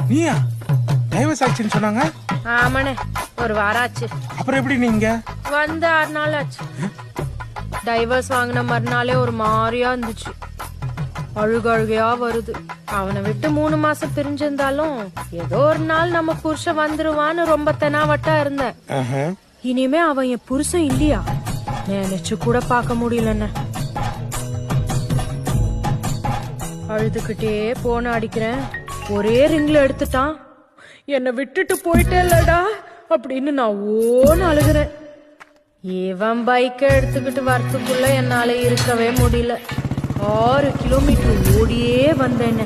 நீயா டைவர்ஸ் ஆச்சுன்னு சொன்னாங்க? ஆமாண்ணே, ஒரு வாரம் ஆச்சு. அப்புறம் எப்படி நீங்க வந்து 6 நாள் ஆச்சு. டைவர்ஸ் வாங்கின மறுநாளே ஒரு மாதிரியா இருந்துச்சு. அழுகையா வருது. அவனை விட்டு 3 மாசம் பிரிஞ்சிருந்தாலும் ஏதோ ஒரு நாள் நம்ம புருஷன் வந்துருவான்னு ரொம்ப தெனாவட்டா இருந்தேன். இனிமே அவன் என் புருஷன் இல்லையா நினைச்சு கூட பார்க்க முடியலன்னு அழுதுகிட்டே போன அடிக்கிறேன். ஒரே ரிங்ல எடுத்துட்டான். என்னை விட்டுட்டு போயிட்டே இல்லடா அப்படின்னு நான் ஓன்னு அழுகிறேன். இவன் பைக்கை எடுத்துக்கிட்டு வரத்துக்குள்ள என்னால இருக்கவே முடியல. 6 கிலோமீட்டர் ஓடியே வந்தேன்னு.